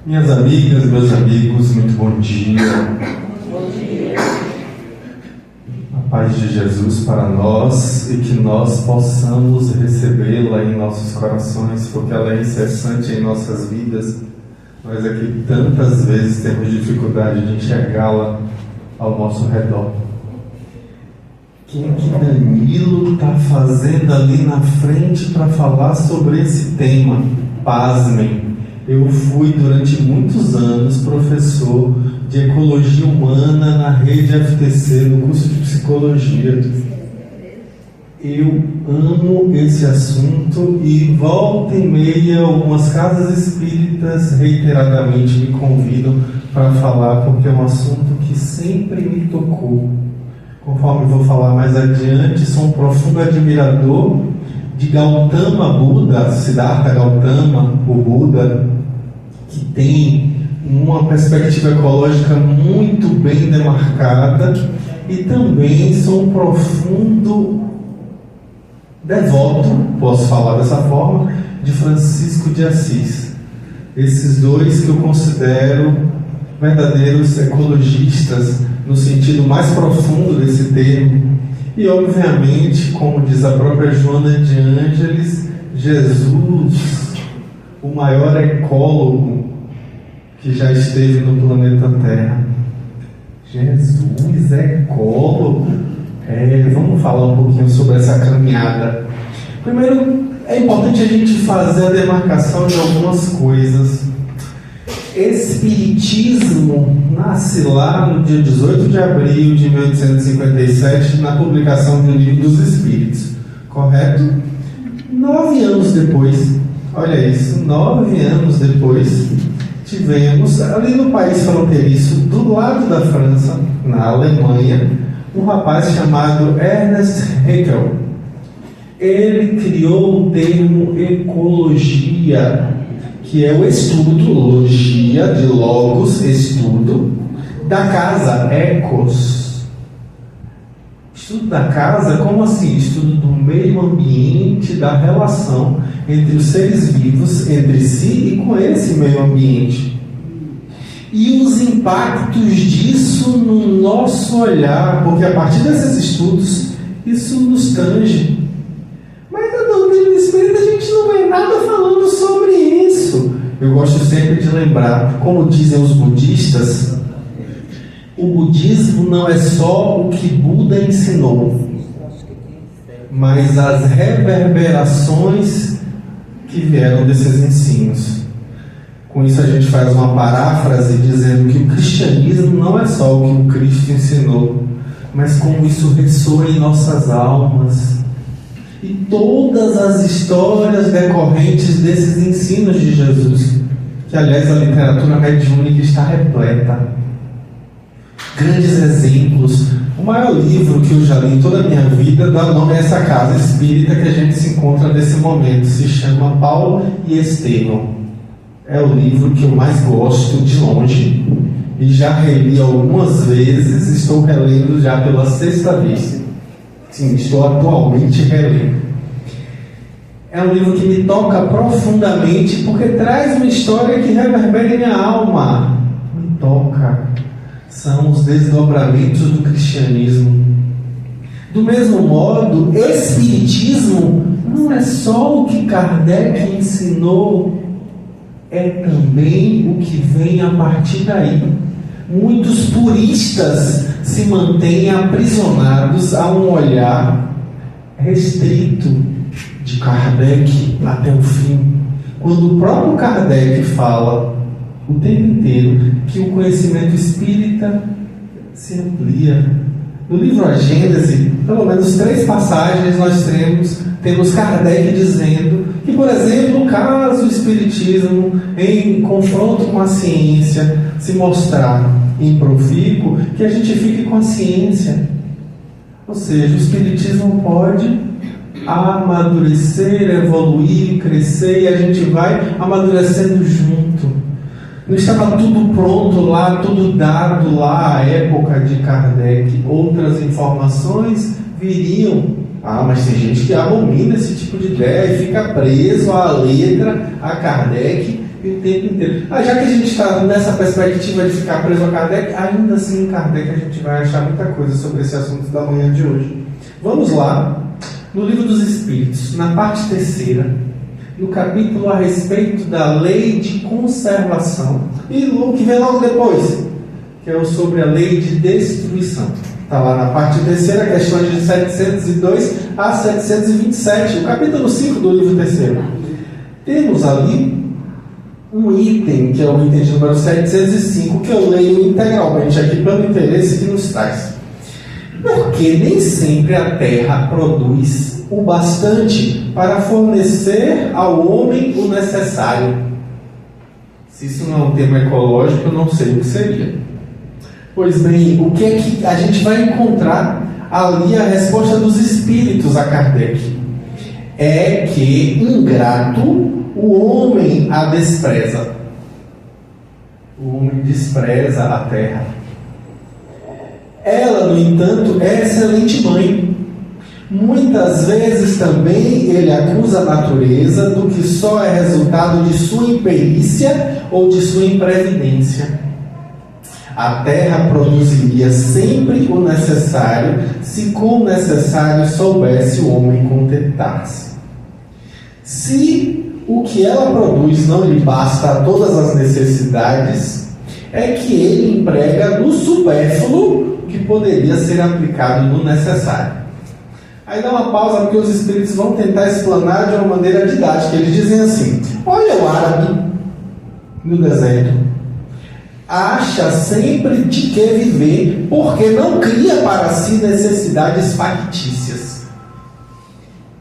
Minhas amigas, meus amigos, muito bom dia. Bom dia. A paz de Jesus para nós e que nós possamos recebê-la em nossos corações, porque ela é incessante em nossas vidas, mas é que tantas vezes temos dificuldade de enxergá-la ao nosso redor. O que Danilo está fazendo ali na frente para falar sobre esse tema? Pasmem. Eu fui durante muitos anos professor de Ecologia Humana na rede FTC, no curso de Psicologia. Eu amo esse assunto e volta e meia algumas casas espíritas reiteradamente me convidam para falar, porque é um assunto que sempre me tocou. Conforme vou falar mais adiante, sou um profundo admirador de Gautama Buda, Siddhartha Gautama, o Buda, que tem uma perspectiva ecológica muito bem demarcada, e também sou um profundo devoto, posso falar dessa forma, de Francisco de Assis. Esses dois que eu considero verdadeiros ecologistas, no sentido mais profundo desse termo. E obviamente, como diz a própria Joana de Ângeles, Jesus, o maior ecólogo que já esteve no planeta Terra. Jesus é ecólogo? Vamos falar um pouquinho sobre essa caminhada. Primeiro, é importante a gente fazer a demarcação de algumas coisas. Espiritismo nasce lá no dia 18 de abril de 1857, na publicação do Livro dos Espíritos, correto? 9 anos depois, olha isso, 9 anos depois, tivemos ali no país fronteiriço, do lado da França, na Alemanha, um rapaz chamado Ernest Haeckel. Ele criou o termo ecologia, que é o estudo, logia, de logos, estudo, da casa, ecos. Estudo da casa, como assim? Estudo do meio ambiente, da relação entre os seres vivos, entre si e com esse meio ambiente. E os impactos disso no nosso olhar, porque a partir desses estudos, isso nos tange. Mas na doutrina espírita a gente não vê nada falando sobre isso. Eu gosto sempre de lembrar, como dizem os budistas, o budismo não é só o que Buda ensinou, mas as reverberações que vieram desses ensinos. Com isso a gente faz uma paráfrase dizendo que o cristianismo não é só o que o Cristo ensinou, mas como isso ressoa em nossas almas. E todas as histórias decorrentes desses ensinos de Jesus, que aliás a literatura mediúnica está repleta. Grandes exemplos. O maior livro que eu já li em toda a minha vida dá nome a essa casa espírita que a gente se encontra nesse momento. Se chama Paulo e Estevão. É o livro que eu mais gosto de longe. E já reli algumas vezes, estou relendo já pela 6ª vez. Sim, estou atualmente relendo. É um livro que me toca profundamente, porque traz uma história que reverbera em minha alma. Me toca. São os desdobramentos do cristianismo. Do mesmo modo, espiritismo não é só o que Kardec ensinou, é também o que vem a partir daí. Muitos puristas se mantêm aprisionados a um olhar restrito de Kardec até o fim, quando o próprio Kardec fala o tempo inteiro que o conhecimento espírita se amplia. No livro A Gênese, pelo menos 3 passagens nós temos Kardec dizendo que, por exemplo, caso o espiritismo, em confronto com a ciência, se mostrar improfícuo, que a gente fique com a ciência. Ou seja, o espiritismo pode amadurecer, evoluir, crescer, e a gente vai amadurecendo junto. Não estava tudo pronto lá, tudo dado lá à época de Kardec. Outras informações viriam. Mas tem gente que abomina esse tipo de ideia e fica preso à letra, a Kardec, o tempo inteiro. Já que a gente está nessa perspectiva de ficar preso a Kardec, ainda assim em Kardec a gente vai achar muita coisa sobre esse assunto da manhã de hoje. Vamos lá, no Livro dos Espíritos, na parte 3ª, no capítulo a respeito da lei de conservação, e o que vem logo depois, que é o sobre a lei de destruição. Está lá na parte 3ª, questões de 702 a 727, o capítulo 5 do livro 3º. Temos ali um item, que é o item de número 705, que eu leio integralmente aqui pelo interesse que nos traz. Porque nem sempre a terra produz o bastante para fornecer ao homem o necessário. Se isso não é um tema ecológico, eu não sei o que seria. Pois bem, o que é que a gente vai encontrar ali? A resposta dos espíritos a Kardec é que, ingrato, o homem a despreza. O homem despreza a terra. Ela, no entanto, é excelente mãe. Muitas vezes também ele acusa a natureza do que só é resultado de sua imperícia ou de sua imprevidência. A terra produziria sempre o necessário, se com o necessário soubesse o homem contentar-se. Se o que ela produz não lhe basta a todas as necessidades, é que ele emprega no supérfluo que poderia ser aplicado no necessário. Aí dá uma pausa, porque os espíritos vão tentar explanar de uma maneira didática. Eles dizem assim: olha o árabe no deserto. Acha sempre de que viver, porque não cria para si necessidades factícias.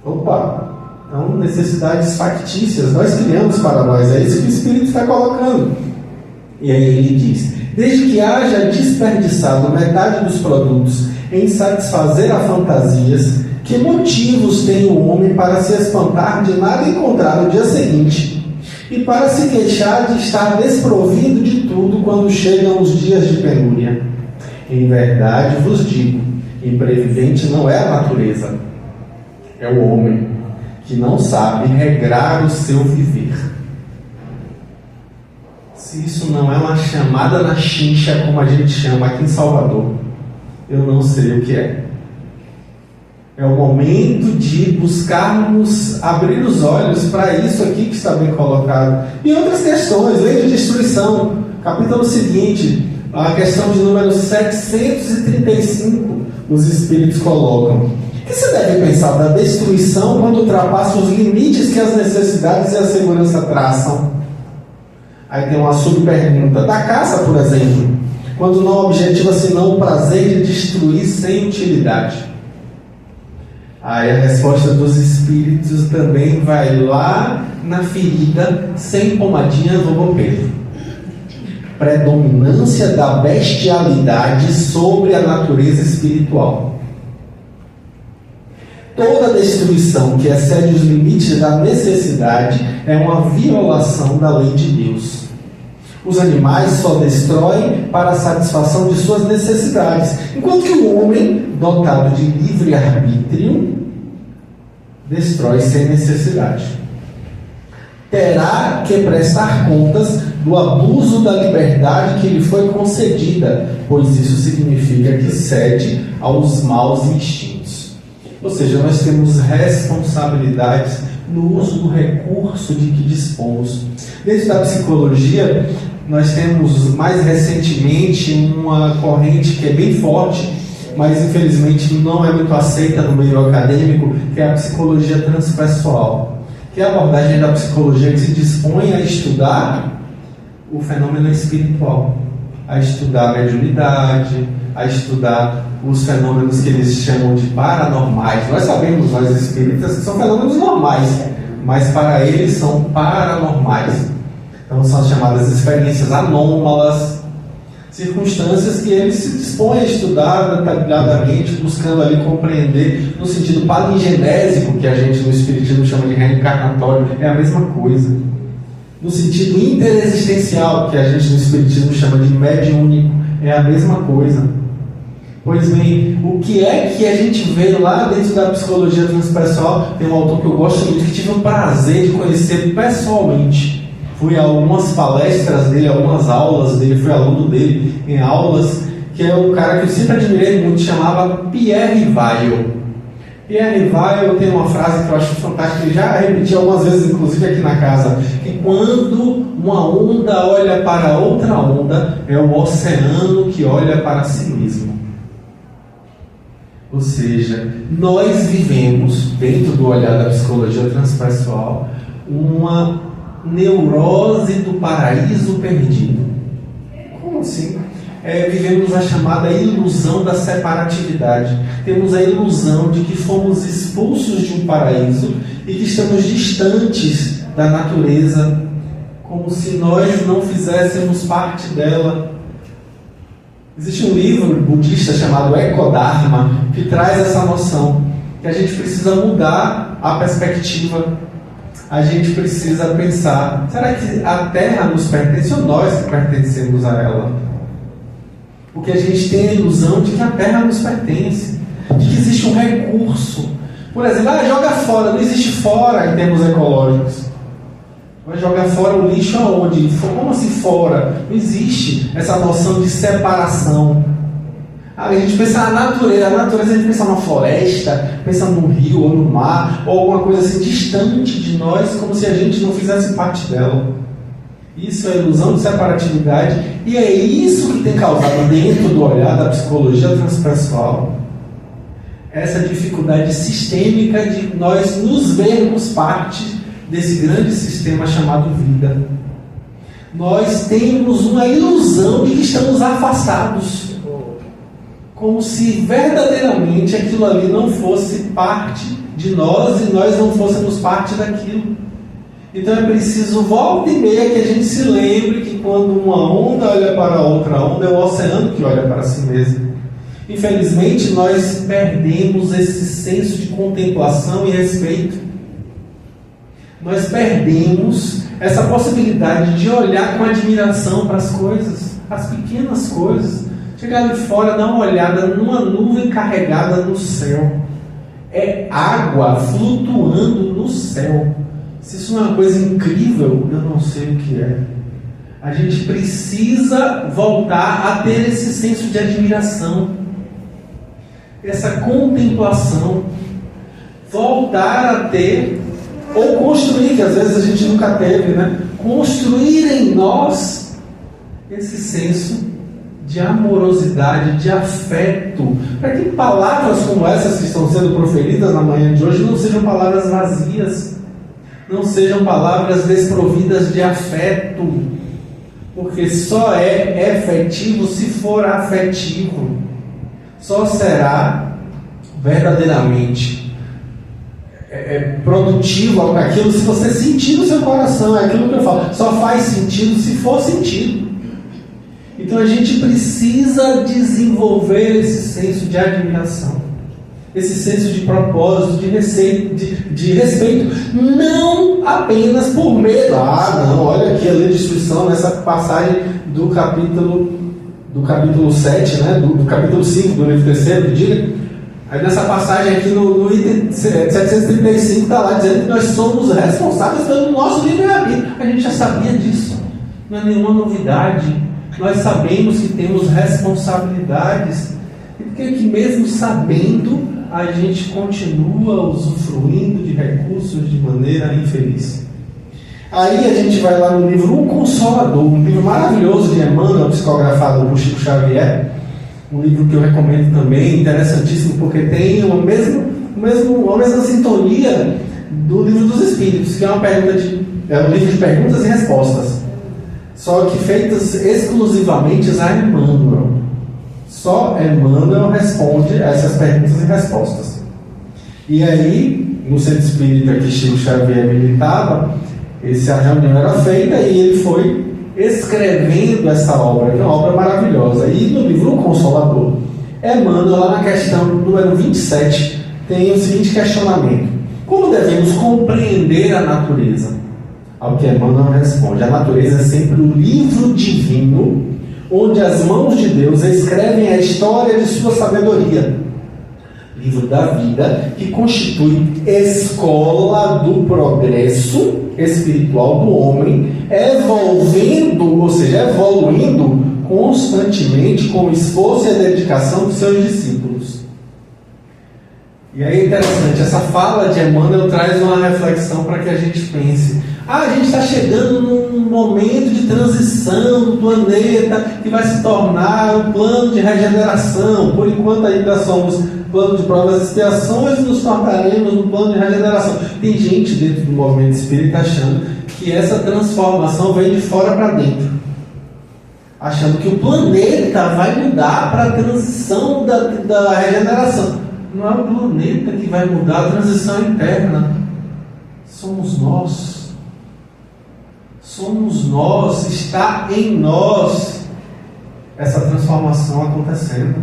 Opa! Então, necessidades factícias nós criamos para nós. É isso que o Espírito está colocando. E aí ele diz: desde que haja desperdiçado metade dos produtos em satisfazer a fantasias, que motivos tem o homem para se espantar de nada encontrar no dia seguinte? E para se queixar de estar desprovido de tudo quando chegam os dias de penúria? Em verdade vos digo, imprevidente não é a natureza, é o homem, que não sabe regrar o seu viver. Se isso não é uma chamada na chincha, como a gente chama aqui em Salvador, eu não sei o que é. É o momento de buscarmos abrir os olhos para isso aqui que está bem colocado. E outras questões, lei de destruição, capítulo seguinte, a questão de número 735, os espíritos colocam: o que você deve pensar da destruição quando ultrapassa os limites que as necessidades e a segurança traçam? Aí tem uma subpergunta: da caça, por exemplo, quando não objetiva senão o prazer de destruir sem utilidade. Aí a resposta dos espíritos também vai lá na ferida, sem pomadinha do logopedo. Predominância da bestialidade sobre a natureza espiritual. Toda destruição que excede os limites da necessidade é uma violação da lei de Deus. Os animais só destroem para a satisfação de suas necessidades, enquanto que o homem, dotado de livre-arbítrio, destrói sem necessidade. Terá que prestar contas do abuso da liberdade que lhe foi concedida, pois isso significa que cede aos maus instintos. Ou seja, nós temos responsabilidades no uso do recurso de que dispomos. Dentro da psicologia, nós temos mais recentemente uma corrente que é bem forte, mas infelizmente não é muito aceita no meio acadêmico, que é a psicologia transpessoal, que é a abordagem da psicologia que se dispõe a estudar o fenômeno espiritual, a estudar a mediunidade, a estudar os fenômenos que eles chamam de paranormais. Nós sabemos, nós espíritas, que são fenômenos normais, mas para eles são paranormais. Então são as chamadas experiências anômalas, circunstâncias que eles se dispõem a estudar detalhadamente, buscando ali compreender no sentido palingenésico, que a gente no espiritismo chama de reencarnatório, é a mesma coisa. No sentido interexistencial, que a gente no espiritismo chama de mediúnico, é a mesma coisa. Pois bem, o que é que a gente vê lá dentro da psicologia transpessoal? Tem um autor que eu gosto muito, que tive o prazer de conhecer pessoalmente. fui a algumas palestras dele, algumas aulas dele, fui aluno dele em aulas, que é um cara que eu sempre admirei muito, chamava Pierre Weil. Pierre Weil tem uma frase que eu acho fantástica, ele já repetiu algumas vezes, inclusive aqui na casa, que quando uma onda olha para outra onda, é o oceano que olha para si mesmo. Ou seja, nós vivemos, dentro do olhar da psicologia transpessoal, uma neurose do paraíso perdido. Como assim? Vivemos a chamada ilusão da separatividade. Temos a ilusão de que fomos expulsos de um paraíso e que estamos distantes da natureza, como se nós não fizéssemos parte dela. Existe um livro budista chamado Ecodharma que traz essa noção, que a gente precisa mudar a perspectiva. A gente precisa pensar, será que a Terra nos pertence ou nós que pertencemos a ela? Porque a gente tem a ilusão de que a Terra nos pertence, de que existe um recurso. Por exemplo, joga fora, não existe fora em termos ecológicos. Vai jogar fora o lixo aonde? Como assim fora? Não existe essa noção de separação. A gente pensa na natureza, a gente pensa numa floresta, pensa num rio ou no mar, ou alguma coisa assim distante de nós, como se a gente não fizesse parte dela. Isso é ilusão de separatividade, e é isso que tem causado dentro do olhar da psicologia transpessoal essa dificuldade sistêmica de nós nos vermos parte desse grande sistema chamado vida. Nós temos uma ilusão de que estamos afastados, como se verdadeiramente aquilo ali não fosse parte de nós e nós não fôssemos parte daquilo. Então é preciso volta e meia que a gente se lembre que quando uma onda olha para outra onda, é o oceano que olha para si mesmo. Infelizmente nós perdemos esse senso de contemplação e respeito. Nós perdemos essa possibilidade de olhar com admiração para as coisas, as pequenas coisas. Chegar ali fora, dar uma olhada numa nuvem carregada no céu. É água flutuando no céu. Se isso não é uma coisa incrível, eu não sei o que é. A gente precisa voltar a ter esse senso de admiração, essa contemplação, voltar a ter, ou construir, que às vezes a gente nunca teve, né? Construir em nós esse senso de amorosidade, de afeto, para que palavras como essas que estão sendo proferidas na manhã de hoje não sejam palavras vazias, não sejam palavras desprovidas de afeto, porque só é efetivo se for afetivo, só será verdadeiramente produtivo aquilo se você sentir no seu coração. É aquilo que eu falo, só faz sentido se for sentido. Então a gente precisa desenvolver esse senso de admiração, esse senso de propósito, de respeito, não apenas por medo. Não, olha aqui a lei de destruição nessa passagem do capítulo 7, né? do capítulo 5 do livro 3º, que diga. Aí nessa passagem aqui no item 735 está lá dizendo que nós somos responsáveis pelo nosso livre-arbítrio. A gente já sabia disso, não é nenhuma novidade. Nós sabemos que temos responsabilidades, e por que mesmo sabendo a gente continua usufruindo de recursos de maneira infeliz? Aí a gente vai lá no livro O Consolador, um livro maravilhoso de Emmanuel, psicografado por Chico Xavier, um livro que eu recomendo também, interessantíssimo, porque tem uma mesma sintonia do Livro dos Espíritos, que é um livro de perguntas e respostas, só que feitas exclusivamente a Emmanuel. Só Emmanuel responde a essas perguntas e respostas. E aí, no centro espírita que Chico Xavier militava, essa reunião era feita e ele foi escrevendo essa obra, que é uma obra maravilhosa. E no livro O Consolador, Emmanuel, lá na questão número 27, tem o seguinte questionamento: como devemos compreender a natureza? Ao que Emmanuel responde: a natureza é sempre o livro divino, onde as mãos de Deus escrevem a história de sua sabedoria. livro da vida, que constitui escola do progresso espiritual do homem, evoluindo constantemente com o esforço e a dedicação dos seus discípulos. E aí é interessante, essa fala de Emmanuel traz uma reflexão para que a gente pense. A gente está chegando num momento de transição do planeta que vai se tornar um plano de regeneração. Por enquanto ainda somos plano de provas e expiações, nos tornaremos um plano de regeneração. Tem gente dentro do movimento espírita achando que essa transformação vem de fora para dentro, achando que o planeta vai mudar para a transição da regeneração. Não é o planeta que vai mudar, a transição interna somos nós. Somos nós, está em nós essa transformação acontecendo.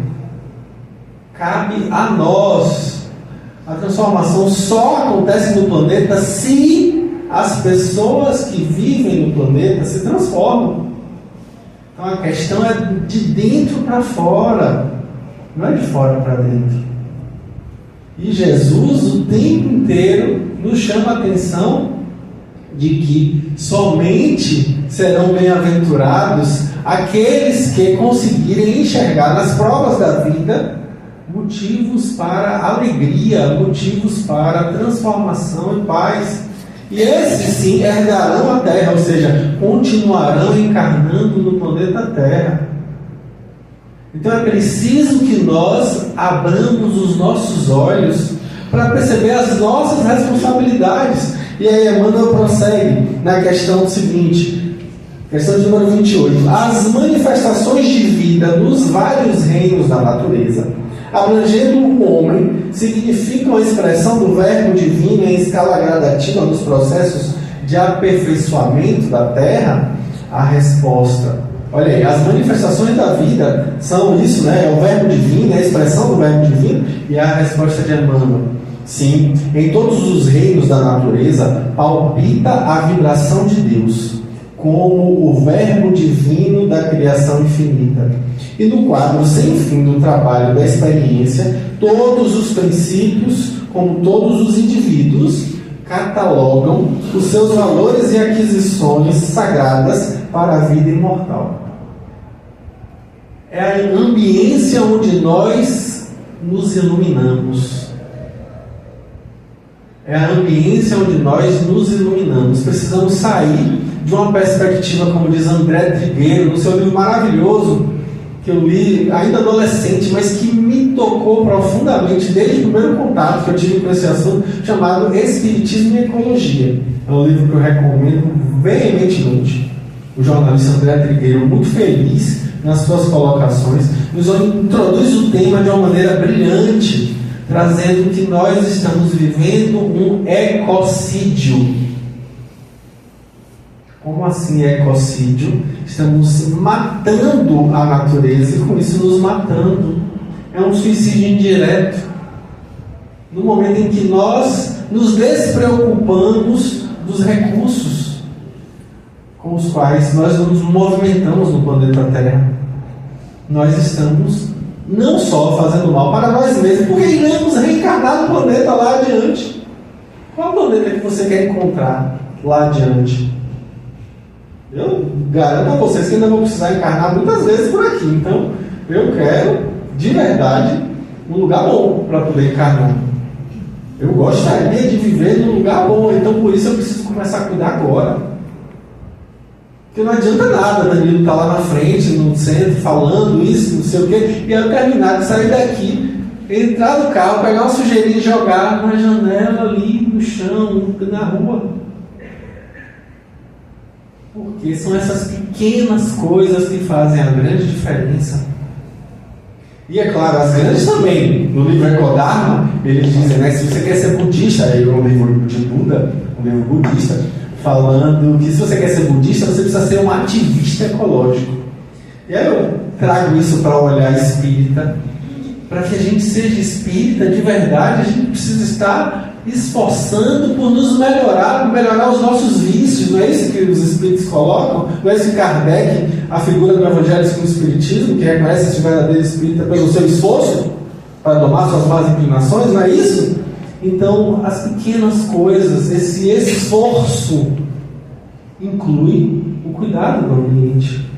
Cabe a nós. A transformação só acontece no planeta se as pessoas que vivem no planeta se transformam. Então a questão é de dentro para fora, não é de fora para dentro. E Jesus o tempo inteiro nos chama a atenção de que somente serão bem-aventurados aqueles que conseguirem enxergar nas provas da vida motivos para alegria, motivos para transformação e paz. E esses sim herdarão a terra, ou seja, continuarão encarnando no planeta Terra. Então é preciso que nós abramos os nossos olhos para perceber as nossas responsabilidades. E aí Emmanuel prossegue na questão seguinte, questão de número 28. As manifestações de vida nos vários reinos da natureza, abrangendo o homem, significam a expressão do verbo divino em escala gradativa nos processos de aperfeiçoamento da Terra? A resposta: olha aí, as manifestações da vida são isso, né? É o verbo divino, é a expressão do verbo divino. E a resposta de Emmanuel: sim, em todos os reinos da natureza palpita a vibração de Deus, como o verbo divino da criação infinita. E no quadro sem fim do trabalho da experiência, todos os princípios, como todos os indivíduos, catalogam os seus valores e aquisições sagradas para a vida imortal. É a ambiência onde nós nos iluminamos. É a ambiência onde nós nos iluminamos. Precisamos sair de uma perspectiva, como diz André Trigueiro, no seu livro maravilhoso, que eu li ainda adolescente, mas que me tocou profundamente desde o primeiro contato que eu tive com esse assunto, chamado Espiritismo e Ecologia. É um livro que eu recomendo veementemente. O jornalista André Trigueiro, muito feliz nas suas colocações, nos introduz o tema de uma maneira brilhante, trazendo que nós estamos vivendo um ecocídio. Como assim ecocídio? Estamos matando a natureza e com isso nos matando. É um suicídio indireto. No momento em que nós nos despreocupamos dos recursos com os quais nós nos movimentamos no planeta Terra, nós estamos não só fazendo mal para nós mesmos, porque iremos reencarnar no planeta lá adiante. Qual planeta que você quer encontrar lá adiante? Eu garanto a vocês que ainda vou precisar encarnar muitas vezes por aqui. Então, eu quero, de verdade, um lugar bom para poder encarnar. Eu gostaria de viver num lugar bom, então por isso eu preciso começar a cuidar agora. Porque não adianta nada Danilo estar lá na frente, no centro, falando isso, não sei o quê, e eu terminar de sair daqui, entrar no carro, pegar uma sujeirinha e jogar na janela ali, no chão, na rua. Porque são essas pequenas coisas que fazem a grande diferença. E é claro, as grandes também. No livro Ecodharma, eles dizem, né, se você quer ser budista, aí é um livro de Buda, um livro budista, falando que se você quer ser budista, você precisa ser um ativista ecológico. E aí eu trago isso para o olhar espírita. Para que a gente seja espírita de verdade, a gente precisa estar esforçando por nos melhorar os nossos vícios. Não é isso que os espíritos colocam? Não é isso que Kardec, a figura do Evangelho segundo o Espiritismo, que reconhece esse verdadeiro espírita pelo seu esforço? para domar suas más inclinações, não é isso? Então, as pequenas coisas, esse esforço, inclui o cuidado do ambiente,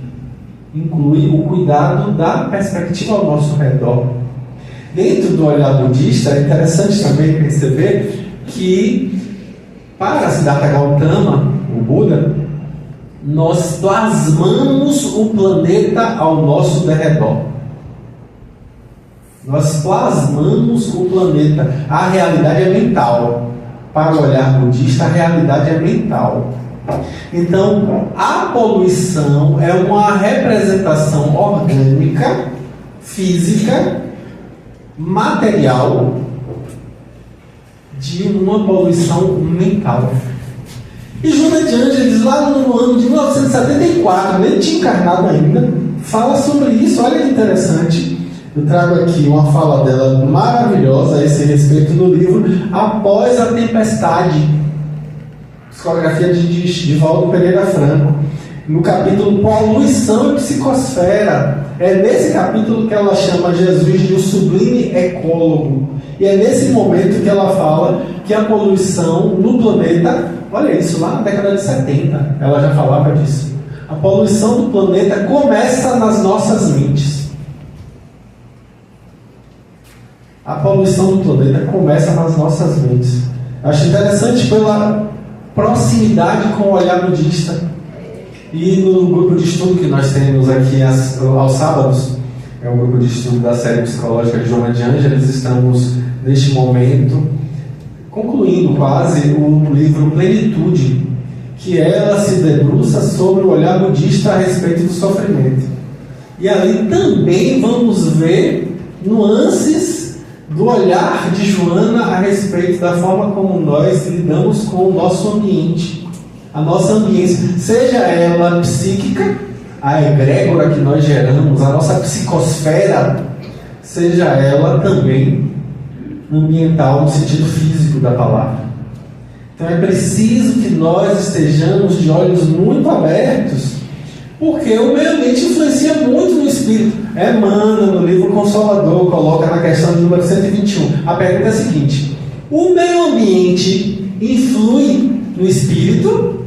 inclui o cuidado da perspectiva ao nosso redor. Dentro do olhar budista, é interessante também perceber que, para Siddhartha Gautama, o Buda, nós plasmamos o planeta ao nosso derredor. Nós plasmamos o planeta. A realidade é mental. Para o olhar budista, a realidade é mental. Então, a poluição é uma representação orgânica, física, material de uma poluição mental. E Joana de Ângeles, lá no ano de 1974, nem tinha encarnado ainda, fala sobre isso. Olha que interessante. Eu trago aqui uma fala dela maravilhosa a esse respeito no livro Após a Tempestade, psicografia de Valdo Pereira Franco, no capítulo Poluição e Psicosfera. É nesse capítulo que ela chama Jesus de o sublime ecólogo. E é nesse momento que ela fala que a poluição no planeta, olha isso, lá na década de 70, ela já falava disso. A poluição do planeta começa nas nossas mentes. A poluição do planeta começa nas nossas mentes. Acho interessante pela proximidade com o olhar budista. E no grupo de estudo que nós temos aqui aos sábados, é o grupo de estudo da série psicológica de Joana de Ângeles, estamos neste momento concluindo quase o livro Plenitude, que ela se debruça sobre o olhar budista a respeito do sofrimento. E ali também vamos ver nuances do olhar de Joana a respeito da forma como nós lidamos com o nosso ambiente, a nossa ambiência, seja ela psíquica, a egrégora que nós geramos, a nossa psicosfera, seja ela também ambiental no sentido físico da palavra. Então é preciso que nós estejamos de olhos muito abertos, porque o meio ambiente influencia muito no espírito. Emmanuel, no livro Consolador, coloca na questão de número 121. A pergunta é a seguinte: o meio ambiente influi no espírito?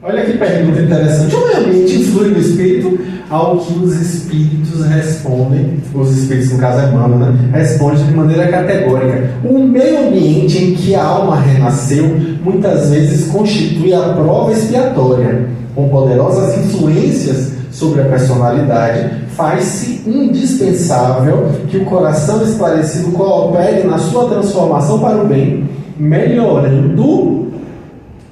Olha que pergunta interessante. O meio ambiente influi no espírito? Ao que os espíritos respondem, os espíritos, no caso Emmanuel, né, respondem de maneira categórica. O meio ambiente em que a alma renasceu muitas vezes constitui a prova expiatória. Com poderosas influências sobre a personalidade, faz-se indispensável que o coração esclarecido coopere na sua transformação para o bem, melhorando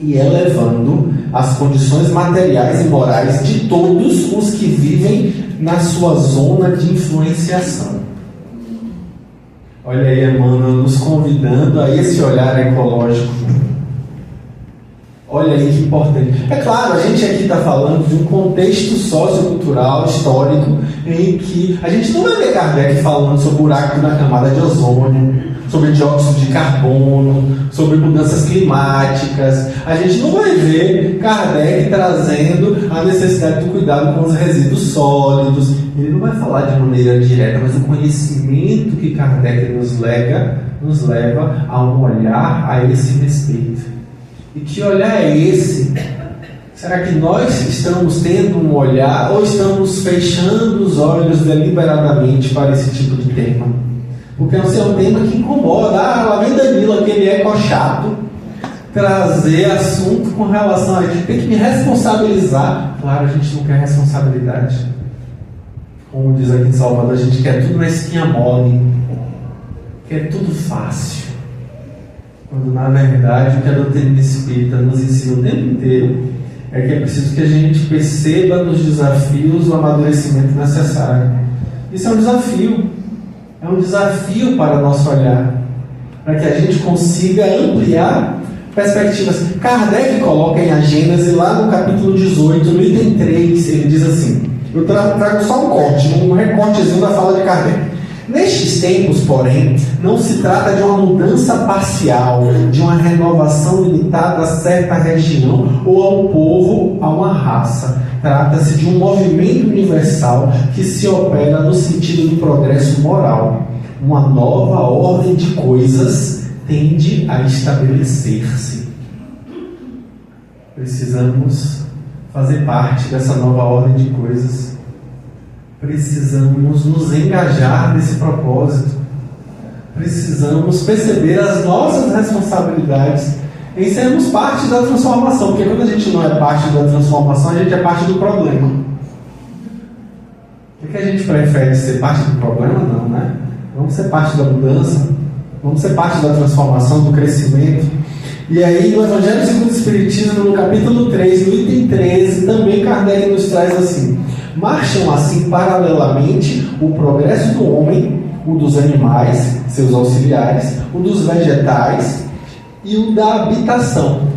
e elevando as condições materiais e morais de todos os que vivem na sua zona de influenciação. Olha aí, Emmanuel, nos convidando a esse olhar ecológico. Olha aí que importante. É claro, a gente aqui está falando de um contexto sociocultural, histórico, em que a gente não vai ver Kardec falando sobre o buraco na camada de ozônio, sobre dióxido de carbono, sobre mudanças climáticas. A gente não vai ver Kardec trazendo a necessidade do cuidado com os resíduos sólidos. Ele não vai falar de maneira direta, mas o conhecimento que Kardec nos leva a um olhar a esse respeito. E que olhar é esse? Será que nós estamos tendo um olhar ou estamos fechando os olhos deliberadamente para esse tipo de tema? Porque é um tema que incomoda. Lá vem Danilo, aquele eco-chato, trazer assunto com relação a isso. Tem que me responsabilizar. Claro, a gente não quer responsabilidade. Como diz aqui em Salvador, a gente quer tudo na esquinha mole, quer tudo fácil. Quando na verdade o que a doutrina espírita nos ensina o tempo inteiro é que é preciso que a gente perceba nos desafios o amadurecimento necessário. Isso é um desafio para nosso olhar, para que a gente consiga ampliar perspectivas. Kardec coloca em A Gênese, lá no capítulo 18, no item 3, ele diz assim, eu trago só um recortezinho da fala de Kardec. Nestes tempos, porém, não se trata de uma mudança parcial, de uma renovação limitada a certa região ou a um povo, a uma raça. Trata-se de um movimento universal que se opera no sentido do progresso moral. uma nova ordem de coisas tende a estabelecer-se. Precisamos fazer parte dessa nova ordem de coisas. Precisamos nos engajar nesse propósito. Precisamos perceber as nossas responsabilidades em sermos parte da transformação, porque quando a gente não é parte da transformação, a gente é parte do problema. O que a gente prefere, ser parte do problema? Não, né? Vamos ser parte da mudança, vamos ser parte da transformação, do crescimento. E aí, no Evangelho segundo o Espiritismo, no capítulo 3, no item 13, também Kardec nos traz assim: marcham assim paralelamente o progresso do homem, o dos animais, seus auxiliares, o dos vegetais e o da habitação,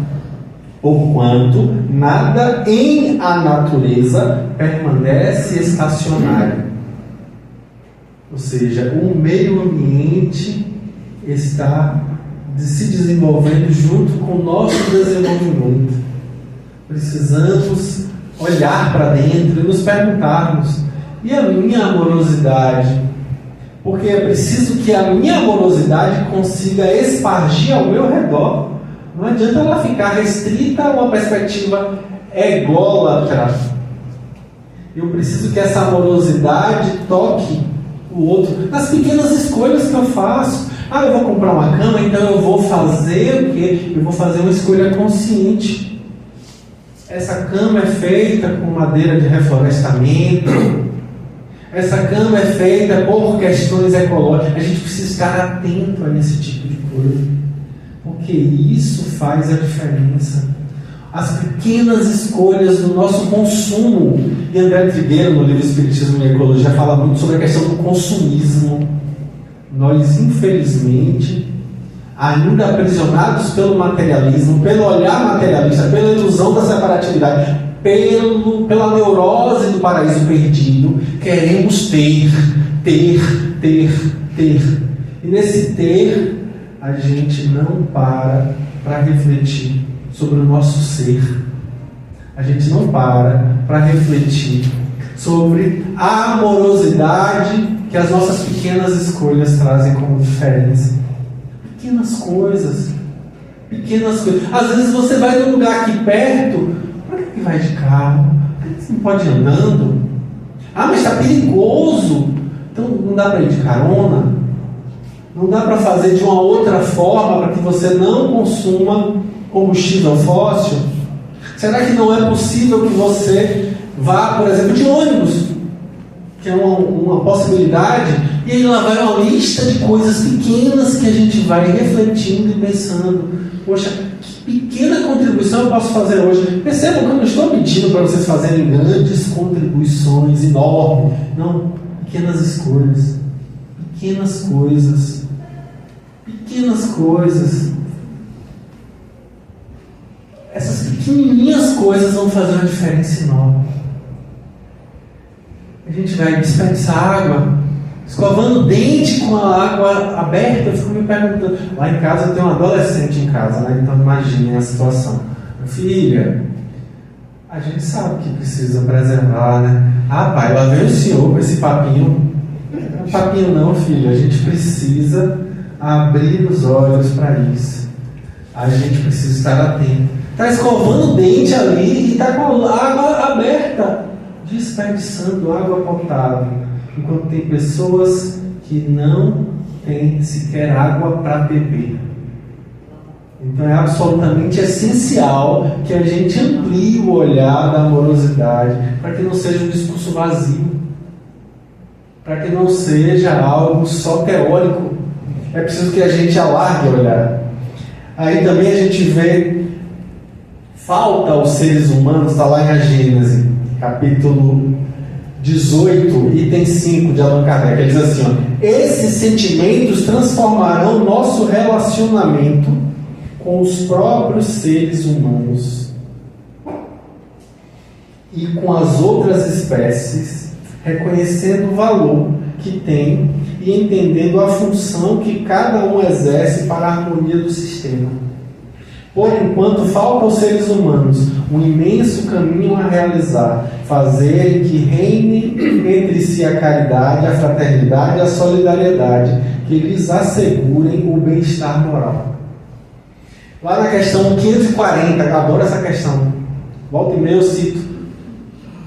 porquanto nada em a natureza permanece estacionário. Ou seja, o meio ambiente está se desenvolvendo junto com o nosso desenvolvimento. Precisamos olhar para dentro e nos perguntarmos: e a minha amorosidade? Porque é preciso que a minha amorosidade consiga espargir ao meu redor. Não adianta ela ficar restrita a uma perspectiva ególatra. Eu preciso que essa amorosidade toque o outro nas pequenas escolhas que eu faço. Eu vou comprar uma cama, então eu vou fazer o quê? Eu vou fazer uma escolha consciente. Essa cama é feita com madeira de reflorestamento. Essa cama é feita por questões ecológicas. A gente precisa estar atento a esse tipo de coisa, porque isso faz a diferença. As pequenas escolhas do nosso consumo. E André Trigueiro, no livro Espiritismo e Ecologia, fala muito sobre a questão do consumismo. Nós, infelizmente, ainda aprisionados pelo materialismo, pelo olhar materialista, pela ilusão da separatividade, pela neurose do paraíso perdido, queremos ter. E nesse ter, a gente não para refletir sobre o nosso ser. A gente não para refletir sobre a amorosidade que as nossas pequenas escolhas trazem como diferença. Pequenas coisas. Às vezes você vai num lugar aqui perto. Por que vai de carro? Por que você não pode ir andando? Mas está perigoso. Então não dá para ir de carona? Não dá para fazer de uma outra forma para que você não consuma combustível fóssil? Será que não é possível que você vá, por exemplo, de ônibus? Que é uma possibilidade. E aí lá vai uma lista de coisas pequenas que a gente vai refletindo e pensando: poxa, que pequena contribuição eu posso fazer hoje? Percebam que eu não estou pedindo para vocês fazerem grandes contribuições enormes. Não, pequenas escolhas. Pequenas coisas. Essas pequenininhas coisas vão fazer uma diferença enorme. A gente vai dispensar água, escovando o dente com a água aberta. Eu fico me perguntando. Lá em casa eu tenho um adolescente em casa, né? Então imaginem a situação. Filha, a gente sabe que precisa preservar, né? Pai, lá vem o senhor com esse papinho. Não é papinho não, filha. A gente precisa abrir os olhos para isso. A gente precisa estar atento. Está escovando o dente ali e está com a água aberta, desperdiçando água potável, enquanto tem pessoas que não têm sequer água para beber. Então é absolutamente essencial que a gente amplie o olhar da amorosidade, para que não seja um discurso vazio, para que não seja algo só teórico. É preciso que a gente alargue o olhar. Aí também a gente vê falta aos seres humanos, está lá em A Gênese, capítulo 18, item 5 de Allan Kardec. Ele diz assim: esses sentimentos transformarão nosso relacionamento com os próprios seres humanos e com as outras espécies, reconhecendo o valor que tem e entendendo a função que cada um exerce para a harmonia do sistema. Por enquanto, falta aos seres humanos um imenso caminho a realizar, fazerem que reine entre si a caridade, a fraternidade e a solidariedade, que lhes assegurem o bem-estar moral. Lá na questão 540, eu adoro essa questão, volta e meia eu cito,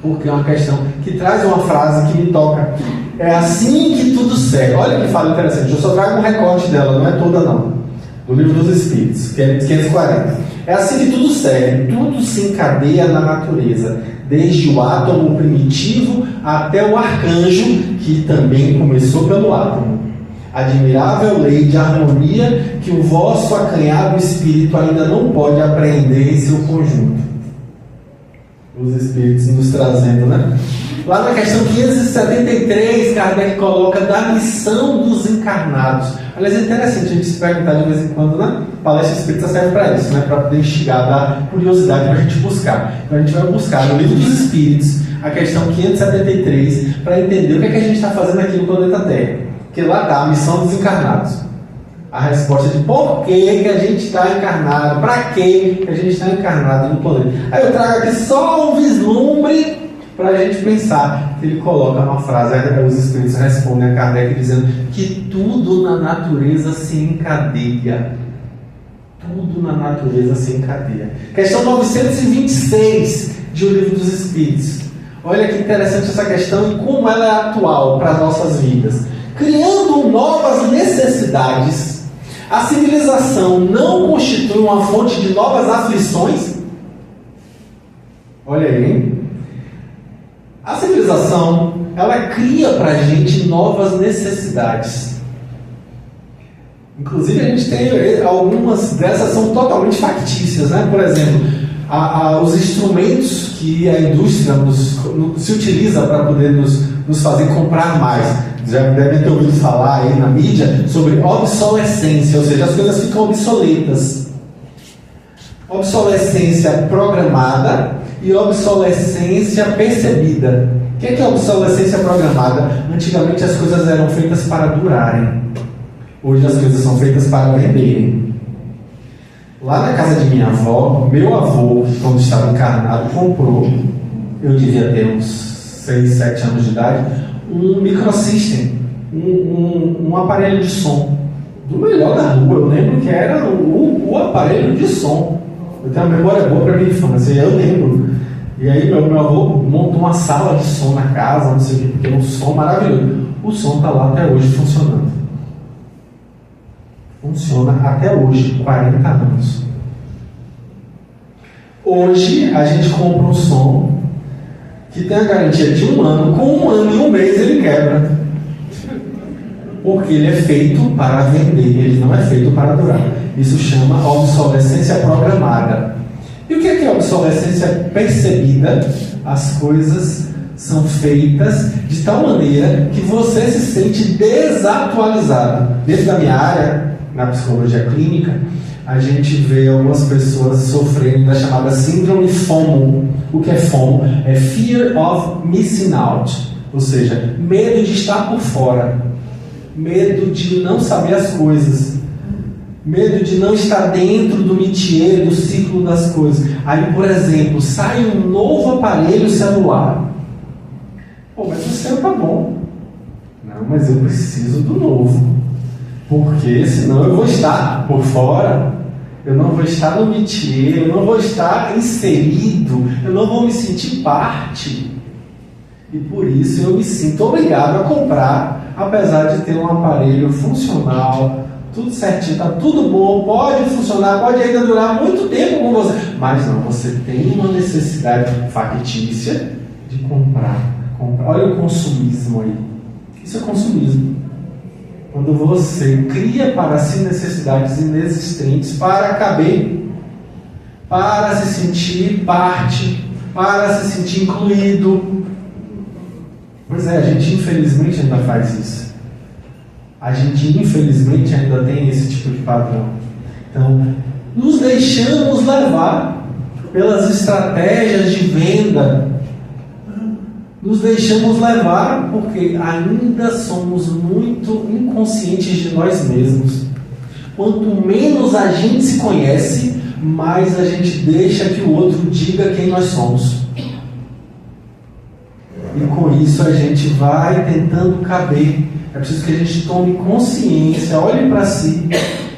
porque é uma questão que traz uma frase que me toca. É assim que tudo segue. Olha que fala interessante, eu só trago um recorte dela, não é toda não. Do Livro dos Espíritos, que é 540. É assim que tudo segue, tudo se encadeia na natureza, desde o átomo primitivo até o arcanjo, que também começou pelo átomo. Admirável lei de harmonia que o vosso acanhado espírito ainda não pode apreender em seu conjunto. Os Espíritos nos trazendo, né? Lá na questão 573, Kardec coloca da missão dos encarnados. Aliás, é interessante a gente se perguntar de vez em quando, né? A palestra espírita serve para isso, né? Para poder instigar, dar curiosidade para a gente buscar. Então a gente vai buscar no Livro dos Espíritos, a questão 573, para entender o que é que a gente está fazendo aqui no planeta Terra. Porque lá está a missão dos encarnados. A resposta de por que a gente está encarnado, para que a gente está encarnado no planeta. Aí eu trago aqui só um vislumbre para a gente pensar. Ele coloca uma frase, os Espíritos respondem a Kardec dizendo que tudo na natureza se encadeia. Tudo na natureza se encadeia. Questão 926 de O Livro dos Espíritos. Olha que interessante essa questão e como ela é atual para as nossas vidas. Criando novas necessidades, a civilização não constitui uma fonte de novas aflições? Olha aí, hein? A civilização, ela cria para a gente novas necessidades. Inclusive, a gente tem algumas dessas são totalmente factícias, né? Por exemplo, os instrumentos que a indústria se utiliza para poder nos fazer comprar mais. Já devem ter ouvido falar aí na mídia sobre obsolescência, ou seja, as coisas ficam obsoletas. Obsolescência programada e obsolescência percebida. O que é obsolescência programada? Antigamente as coisas eram feitas para durarem. Hoje as coisas são feitas para venderem. Lá na casa de minha avó, meu avô, quando estava encarnado, comprou, eu devia ter uns 6, 7 anos de idade, um microsystem, um aparelho de som do melhor da rua. Eu lembro que era o aparelho de som. Eu tenho uma memória boa para minha infância, eu lembro. E aí meu avô montou uma sala de som na casa, não sei o que, porque é um som maravilhoso. O som está lá até hoje funcionando. Funciona até hoje, 40 anos. Hoje a gente compra um som que tem a garantia de 1 ano, com 1 ano e 1 mês ele quebra. Porque ele é feito para vender, ele não é feito para durar. Isso chama obsolescência programada. E o que é obsolescência percebida? As coisas são feitas de tal maneira que você se sente desatualizado. Dentro da minha área, na psicologia clínica, a gente vê algumas pessoas sofrendo da chamada síndrome FOMO. O que é FOMO? É Fear of Missing Out, ou seja, medo de estar por fora, medo de não saber as coisas, medo de não estar dentro do métier, do ciclo das coisas. Aí, por exemplo, sai um novo aparelho celular. Pô, mas o seu tá bom. Não, mas eu preciso do novo, porque senão eu vou estar por fora. Eu não vou estar no métier, eu não vou estar inserido, eu não vou me sentir parte. E por isso eu me sinto obrigado a comprar, apesar de ter um aparelho funcional, tudo certinho, está tudo bom, pode funcionar, pode ainda durar muito tempo com você. Mas não, você tem uma necessidade factícia de comprar. Olha o consumismo aí. Isso é consumismo. Quando você cria para si necessidades inexistentes para caber, para se sentir parte, para se sentir incluído. Pois é, a gente infelizmente ainda faz isso. A gente infelizmente ainda tem esse tipo de padrão. Então, nos deixamos levar pelas estratégias de venda. Nos deixamos levar porque ainda somos muito inconscientes de nós mesmos. Quanto menos a gente se conhece, mais a gente deixa que o outro diga quem nós somos. E com isso a gente vai tentando caber. É preciso que a gente tome consciência, olhe para si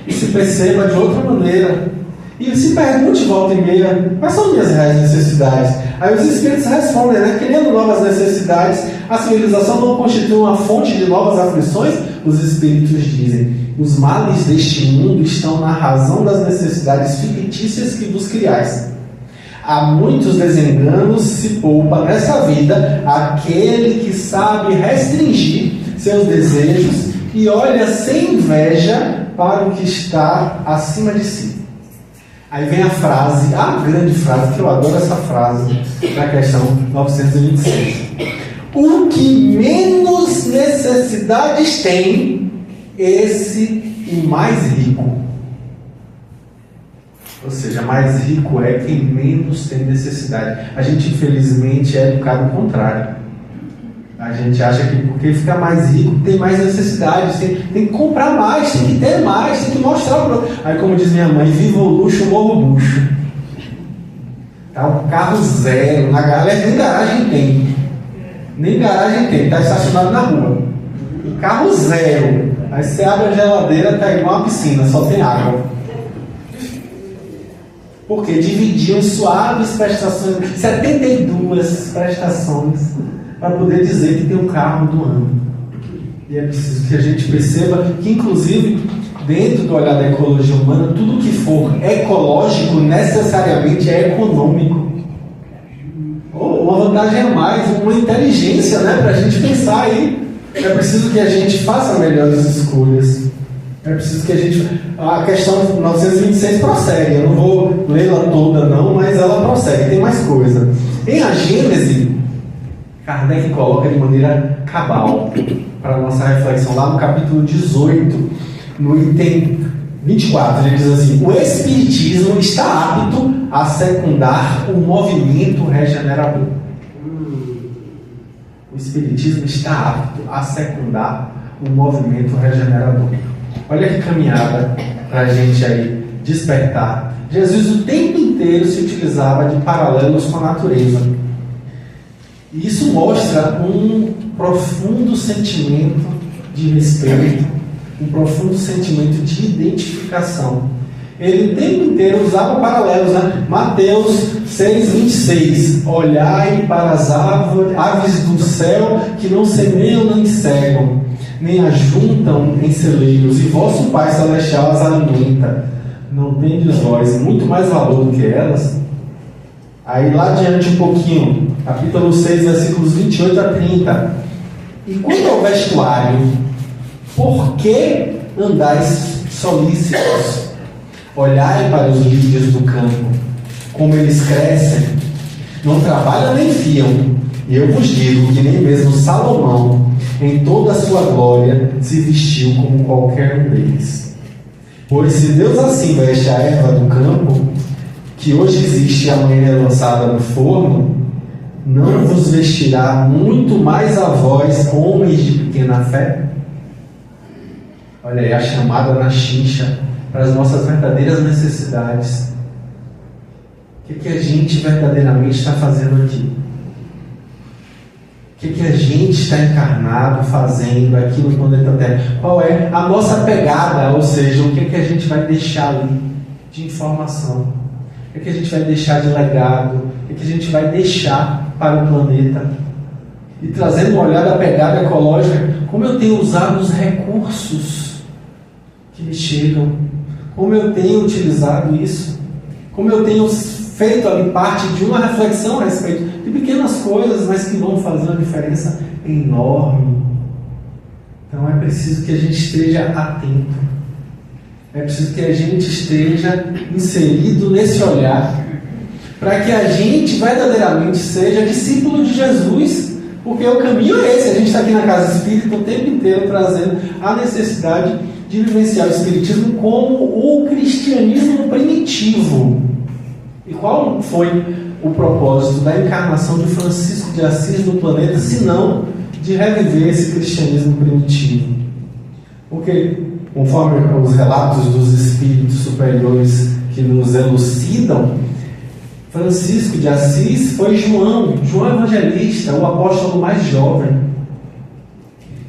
e se perceba de outra maneira. E se pergunte volta e meia, quais são minhas reais necessidades? Aí os Espíritos respondem, né? Criando novas necessidades, a civilização não constitui uma fonte de novas aflições? Os Espíritos dizem, os males deste mundo estão na razão das necessidades fictícias que vos criais. Há muitos desenganos se poupa nessa vida aquele que sabe restringir seus desejos e olha sem inveja para o que está acima de si. Aí vem a frase, a grande frase, que eu adoro essa frase, da questão 926. O que menos necessidades tem, esse o mais rico. Ou seja, mais rico é quem menos tem necessidade. A gente, infelizmente, é educado ao contrário. A gente acha que porque fica mais rico tem mais necessidades, tem que comprar mais, tem que ter mais, tem que mostrar o... Aí, como diz minha mãe, viva o luxo, morra o bucho. Tá um carro zero, na galera nem garagem tem. Nem garagem tem, está estacionado na rua. Um carro zero. Aí você abre a geladeira, tá igual uma piscina, só tem água. Porque dividiam em suaves prestações, 72 prestações, para poder dizer que tem um carro do ano. E é preciso que a gente perceba que, inclusive, dentro do olhar da ecologia humana, tudo que for ecológico necessariamente é econômico. Ou uma vantagem a mais, uma inteligência, né, para a gente pensar aí. É preciso que a gente faça melhores escolhas. É preciso que a gente... A questão 926 prossegue. Eu não vou lê-la toda não, mas ela prossegue. Tem mais coisa. Em A Gênese, Kardec coloca de maneira cabal para a nossa reflexão, lá no capítulo 18, no item 24, ele diz assim: o Espiritismo está apto a secundar o movimento regenerador. O Espiritismo está apto a secundar o movimento regenerador. Olha que caminhada para a gente aí despertar. Jesus o tempo inteiro se utilizava de paralelos com a natureza. E isso mostra um profundo sentimento de respeito, um profundo sentimento de identificação. Ele o tempo inteiro usava paralelos, né? Mateus 6,26. Olhai para as aves do céu que não semeiam nem cegam, nem ajuntam em celeiros, e vosso Pai Celestial as alimenta. Não tendes vós muito mais valor do que elas? Aí lá adiante um pouquinho, capítulo 6, versículos 28 a 30. E quanto ao vestuário, por que andais solícitos? Olhai para os lírios do campo, como eles crescem, não trabalham nem fiam. E eu vos digo que nem mesmo Salomão, em toda a sua glória, se vestiu como qualquer um deles. Pois se Deus assim veste a erva do campo, que hoje existe e amanhã é lançada no forno, não vos vestirá muito mais a vós, homens de pequena fé? Olha aí a chamada na chincha para as nossas verdadeiras necessidades. O que a gente verdadeiramente está fazendo aqui? O que a gente está encarnado fazendo aqui no planeta Terra? Qual é a nossa pegada? Ou seja, o que a gente vai deixar ali de informação? O que a gente vai deixar de legado? O que a gente vai deixar para o planeta? E trazendo um olhar da pegada ecológica, como eu tenho usado os recursos que me chegam? Como eu tenho utilizado isso? Como eu tenho feito ali parte de uma reflexão a respeito de pequenas coisas, mas que vão fazer uma diferença enorme. Então é preciso que a gente esteja atento. É preciso que a gente esteja inserido nesse olhar, para que a gente verdadeiramente seja discípulo de Jesus, porque o caminho é esse. A gente está aqui na Casa Espírita o tempo inteiro trazendo a necessidade de vivenciar o Espiritismo como o cristianismo primitivo. E qual foi o propósito da encarnação de Francisco de Assis no planeta, se não de reviver esse cristianismo primitivo? Porque, conforme os relatos dos espíritos superiores que nos elucidam, Francisco de Assis foi João Evangelista, o apóstolo mais jovem.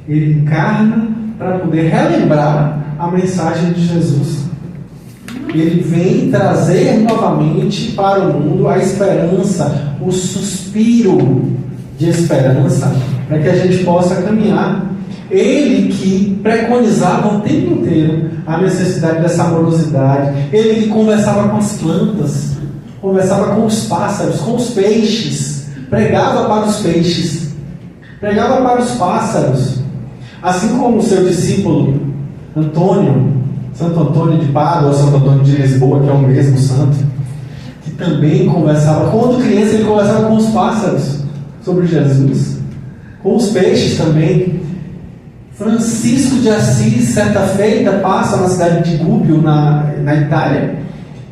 Ele encarna para poder relembrar a mensagem de Jesus. Ele vem trazer novamente para o mundo a esperança, o suspiro de esperança, para que a gente possa caminhar. Ele que preconizava o tempo inteiro a necessidade dessa amorosidade. Ele que conversava com as plantas, conversava com os pássaros, com os peixes, pregava para os peixes, pregava para os pássaros. Assim como o seu discípulo Antônio, Santo Antônio de Pádua, ou Santo Antônio de Lisboa, que é o mesmo santo, que também conversava, quando criança ele conversava com os pássaros sobre Jesus, com os peixes também. Francisco de Assis, certa feita, passa na cidade de Gubbio, na Itália,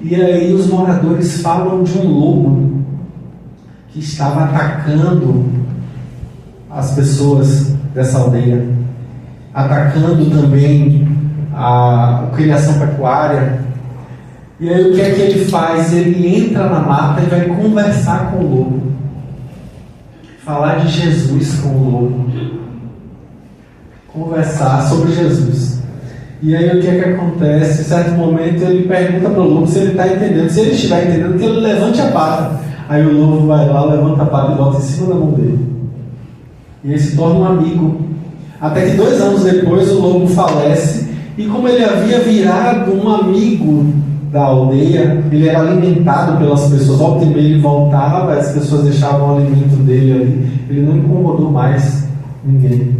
e aí os moradores falam de um lobo que estava atacando as pessoas dessa aldeia, atacando também a criação pecuária. E aí o que é que ele faz? Ele entra na mata e vai conversar com o lobo, falar de Jesus com o lobo, conversar sobre Jesus. E aí o que é que acontece? Em certo momento ele pergunta para o lobo se ele está entendendo. Se ele estiver entendendo, que ele levante a pata. Aí o lobo vai lá, levanta a pata e bota em cima da mão dele, e ele se torna um amigo. Até que 2 anos depois o lobo falece, e como ele havia virado um amigo da aldeia, ele era alimentado pelas pessoas. Volta e meia ele voltava, as pessoas deixavam o alimento dele ali, ele não incomodou mais ninguém.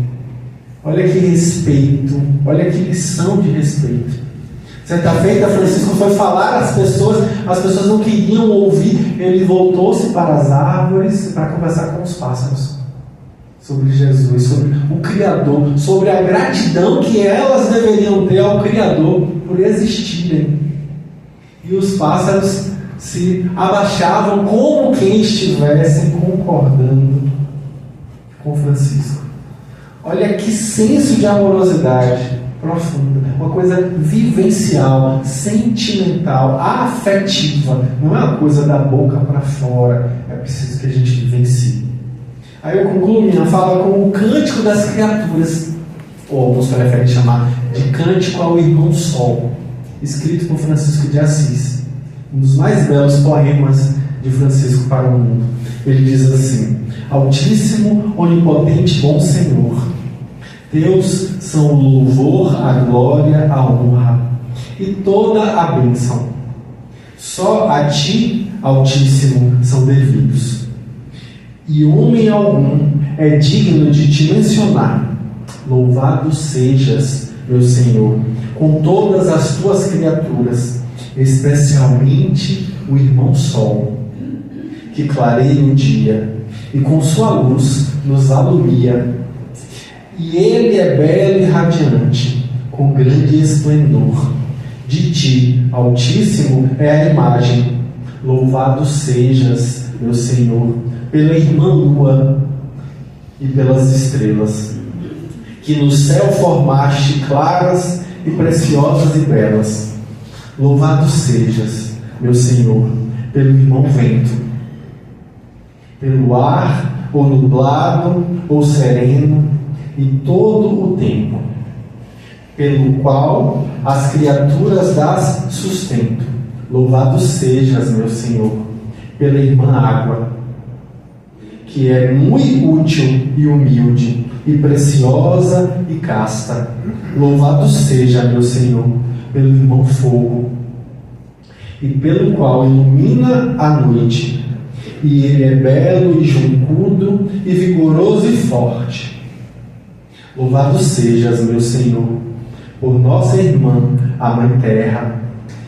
Olha que respeito, olha que lição de respeito. Certa feita, Francisco foi falar às pessoas, as pessoas não queriam ouvir, ele voltou-se para as árvores para conversar com os pássaros sobre Jesus, sobre o Criador, sobre a gratidão que elas deveriam ter ao Criador por existirem. E os pássaros se abaixavam como quem estivessem concordando com Francisco. Olha que senso de amorosidade profunda, uma coisa vivencial, sentimental, afetiva. Não é uma coisa da boca para fora, é preciso que a gente vivencie. Aí eu concluo minha fala com o Cântico das Criaturas, ou alguns preferem chamar de Cântico ao Irmão Sol, escrito por Francisco de Assis, um dos mais belos poemas de Francisco para o mundo. Ele diz assim: Altíssimo, onipotente, bom Senhor, Teus são o louvor, a glória, a honra e toda a bênção. Só a Ti, Altíssimo, são devidos. E homem algum é digno de Te mencionar. Louvado sejas, meu Senhor, com todas as Tuas criaturas, especialmente o Irmão Sol, que clareia o dia e com sua luz nos alumia. E ele é belo e radiante, com grande esplendor. De Ti, Altíssimo, é a imagem. Louvado sejas, meu Senhor, pela irmã lua e pelas estrelas, que no céu formaste claras e preciosas e belas. Louvado sejas, meu Senhor, pelo irmão vento, pelo ar, ou nublado, ou sereno, e todo o tempo, pelo qual as criaturas das sustento. Louvado sejas, meu Senhor, pela irmã água, que é muito útil e humilde, e preciosa e casta. Louvado seja, meu Senhor, pelo irmão fogo, e pelo qual ilumina a noite, e ele é belo e juncudo, e vigoroso e forte. Louvado sejas, meu Senhor, por nossa irmã, a Mãe Terra,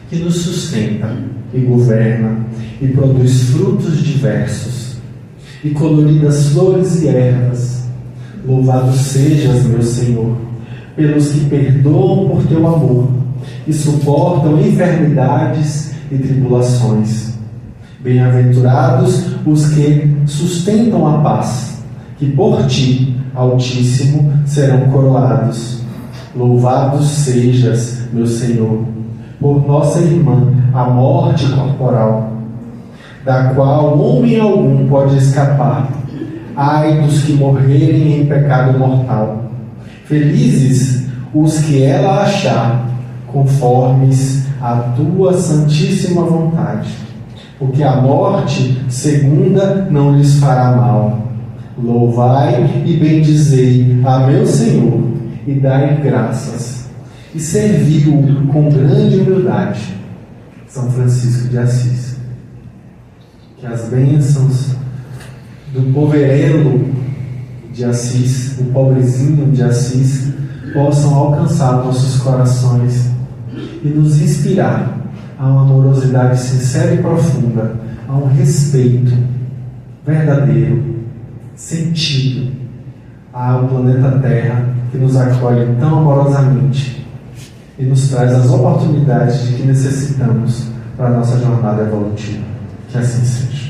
que nos sustenta e governa, e produz frutos diversos, e coloridas flores e ervas. Louvado sejas, meu Senhor, pelos que perdoam por Teu amor, e suportam enfermidades e tribulações. Bem-aventurados os que sustentam a paz, que por Ti, Altíssimo, serão coroados. Louvados sejas, meu Senhor, por nossa irmã, a morte corporal, da qual homem algum pode escapar. Ai dos que morrerem em pecado mortal. Felizes os que ela achar, conformes à tua santíssima vontade, porque a morte segunda não lhes fará mal. Louvai e bendizei a meu Senhor, e dai graças, e servi-o com grande humildade. São Francisco de Assis. Que as bênçãos do poverelo de Assis, do pobrezinho de Assis, possam alcançar nossos corações e nos inspirar a uma amorosidade sincera e profunda, a um respeito verdadeiro, sentido ao planeta Terra, que nos acolhe tão amorosamente e nos traz as oportunidades de que necessitamos para a nossa jornada evolutiva. Que assim seja.